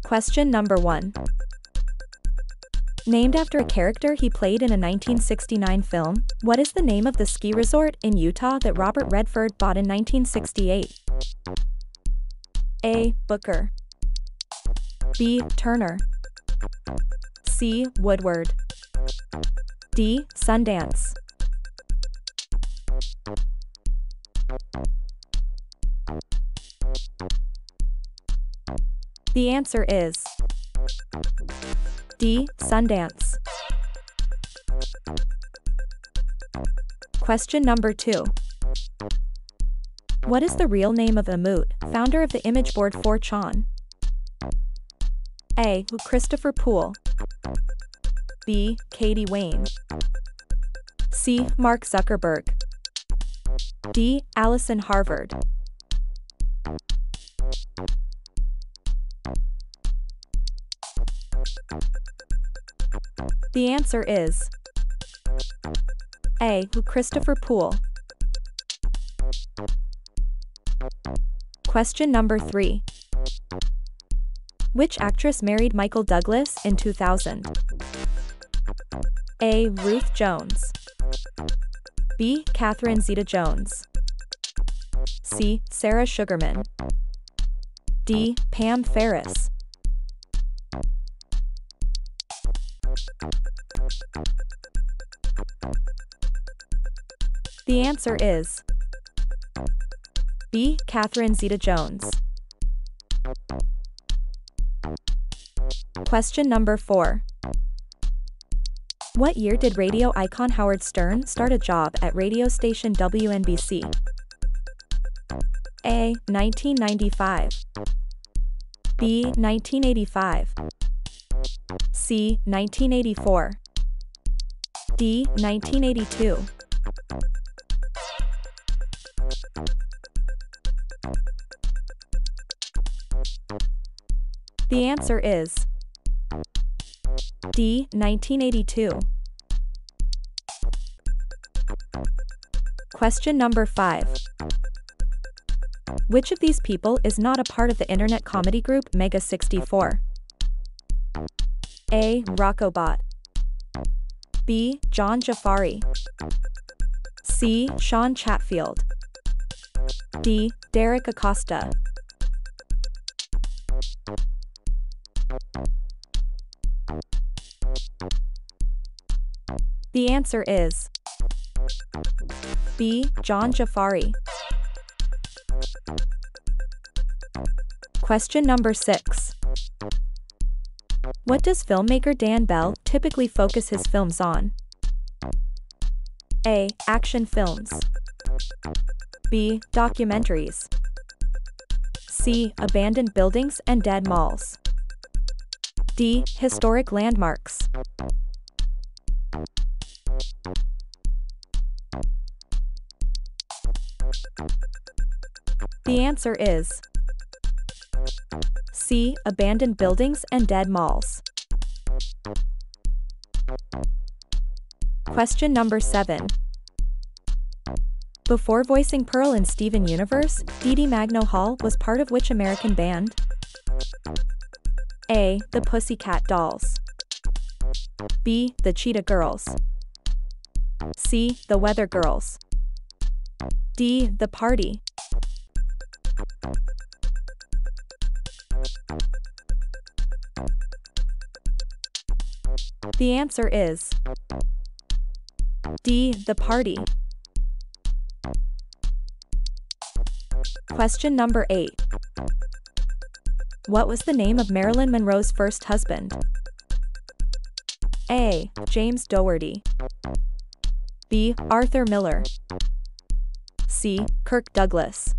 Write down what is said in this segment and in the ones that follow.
Question number 1. Named after a character he played in a 1969 film, what is the name of the ski resort in Utah that Robert Redford bought in 1968? A. Booker. B. Turner. C. Woodward. D. Sundance. The answer is D. Sundance. Question number 2. What is the real name of Amut, founder of the image board 4chan? A. Christopher Poole. B. Katie Wayne. C. Mark Zuckerberg. D. Allison Harvard. The answer is A. Christopher Poole. Question number 3. Which actress married Michael Douglas in 2000? A. Ruth Jones. B. Catherine Zeta-Jones. C. Sarah Sugarman. D. Pam Ferris. The answer is B. Catherine Zeta-Jones. Question number 4. What year did radio icon Howard Stern start a job at radio station WNBC? A. 1995. B. 1985. C. 1984. D. 1982. The answer is D. 1982. Question number 5. Which of these people is not a part of the internet comedy group Mega 64? A. Rockobot. B. John Jafari. C. Sean Chatfield. D. Derek Acosta. The answer is B. John Jafari. Question number 6. What does filmmaker Dan Bell typically focus his films on? A. Action films. B. Documentaries. C. Abandoned buildings and dead malls. D. Historic landmarks. The answer is C. Abandoned buildings and dead malls. Question number 7. Before voicing Pearl in Steven Universe, Dee Dee Magno Hall was part of which American band? A. The Pussycat Dolls. B. The Cheetah Girls. C. The Weather Girls. D. The Party. The answer is D. The Party. Question number 8. What was the name of Marilyn Monroe's first husband? A. James Dougherty. B. Arthur Miller. C. Kirk Douglas.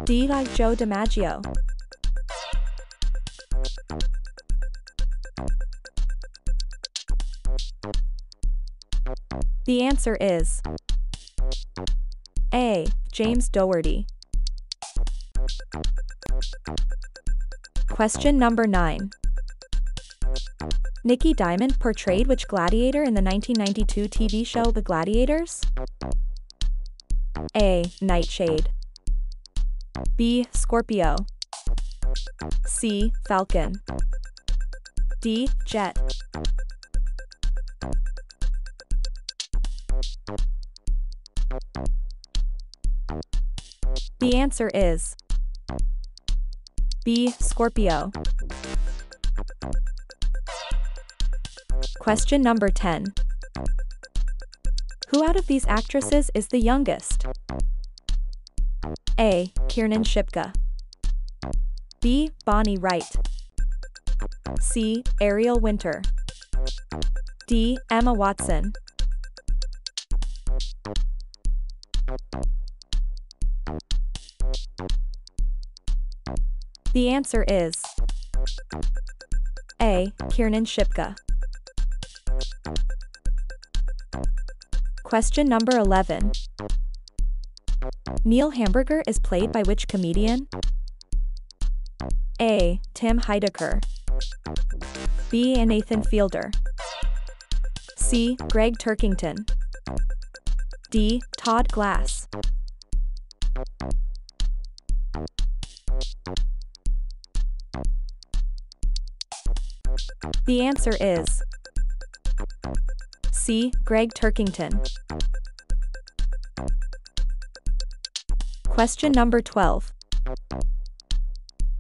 D. Joe DiMaggio. The answer is A. James Dougherty. Question number 9. Nikki Diamond portrayed which gladiator in the 1992 TV show The Gladiators? A. Nightshade. B. Scorpio. C. Falcon. D. Jet. The answer is B. Scorpio. Question number 10. Who out of these actresses is the youngest? A. Kiernan Shipka. B. Bonnie Wright. C. Ariel Winter. D. Emma Watson. The answer is A. Kiernan Shipka. Question number 11. Neil Hamburger is played by which comedian? A. Tim Heidecker. B. Nathan Fielder. C. Greg Turkington. D. Todd Glass. The answer is C. Greg Turkington. Question number 12.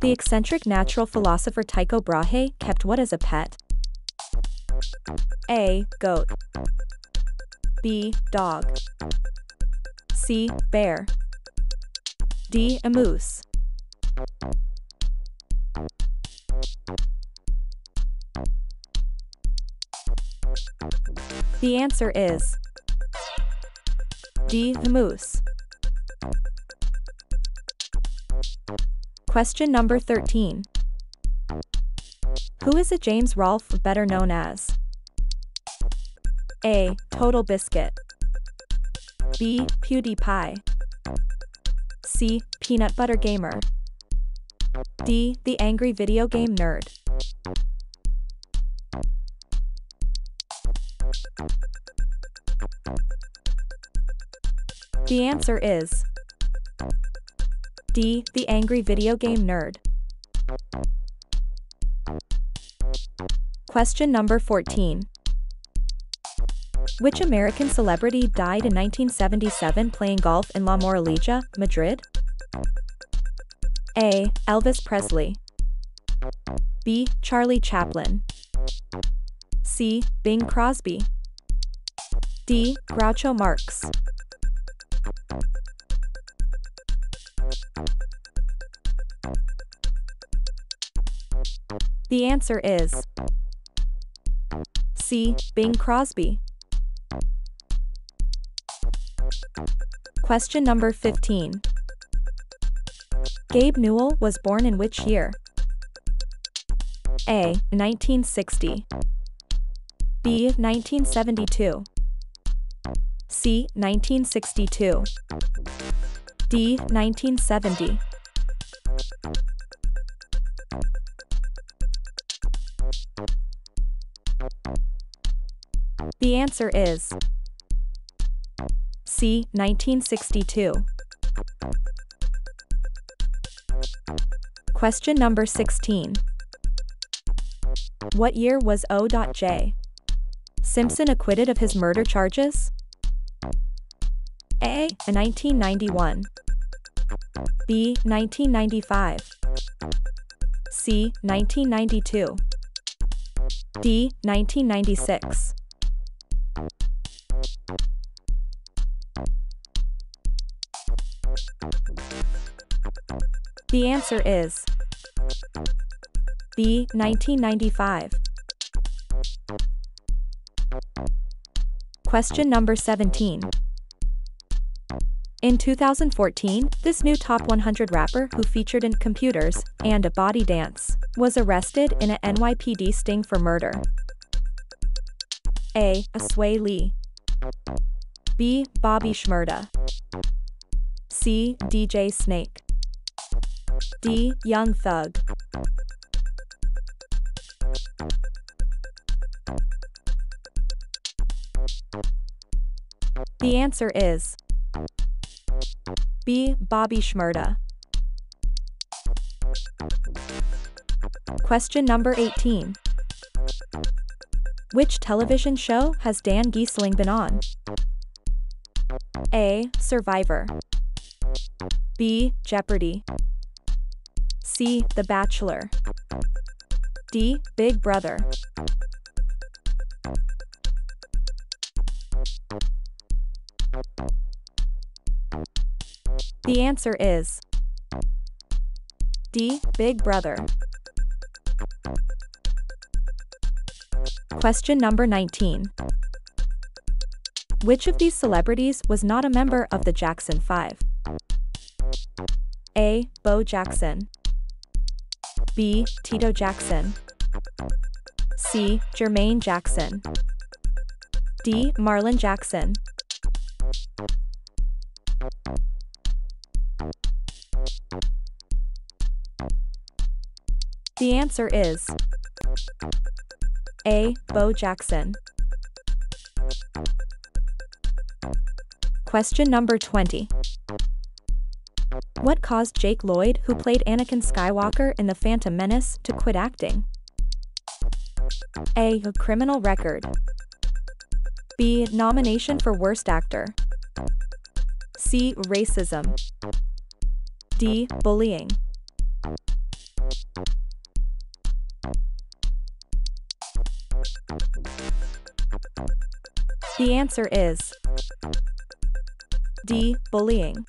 The eccentric natural philosopher Tycho Brahe kept what as a pet? A. Goat. B. Dog. C. Bear. D. A moose. The answer is D. The moose. Question number 13. Who is a James Rolfe better known as? A. Total Biscuit. B. PewDiePie. C. Peanut Butter Gamer. D. The Angry Video Game Nerd. The answer is D. The Angry Video Game Nerd. Question number 14. Which American celebrity died in 1977 playing golf in La Moraleja, Madrid? A. Elvis Presley. B. Charlie Chaplin. C. Bing Crosby. D. Groucho Marx. The answer is C. Bing Crosby. Question number 15. Gabe Newell was born in which year? A. 1960. B. 1972. C. 1962. D. 1970. The answer is C. 1962. Question number 16. What year was O.J. Simpson acquitted of his murder charges? A. 1991. B. 1995. C. 1992. D. 1996. The answer is B. 1995. Question number 17. In 2014, this new top 100 rapper who featured in Computers and a Body Dance was arrested in a NYPD sting for murder. A. Sway Lee. B. Bobby Shmurda. C. DJ Snake. D. Young Thug. The answer is B. Bobby Shmurda. Question number 18. Which television show has Dan Gieseling been on? A. Survivor. B. Jeopardy. C. The Bachelor. D. Big Brother. The answer is D. Big Brother. Question number 19. Which of these celebrities was not a member of the Jackson 5? A. Bo Jackson. B. Tito Jackson. C. Jermaine Jackson. D. Marlon Jackson. The answer is A. Bo Jackson. Question number 20. What caused Jake Lloyd, who played Anakin Skywalker in The Phantom Menace, to quit acting? A. A criminal record. B. Nomination for Worst Actor. C. Racism. D. Bullying. The answer is D. Bullying.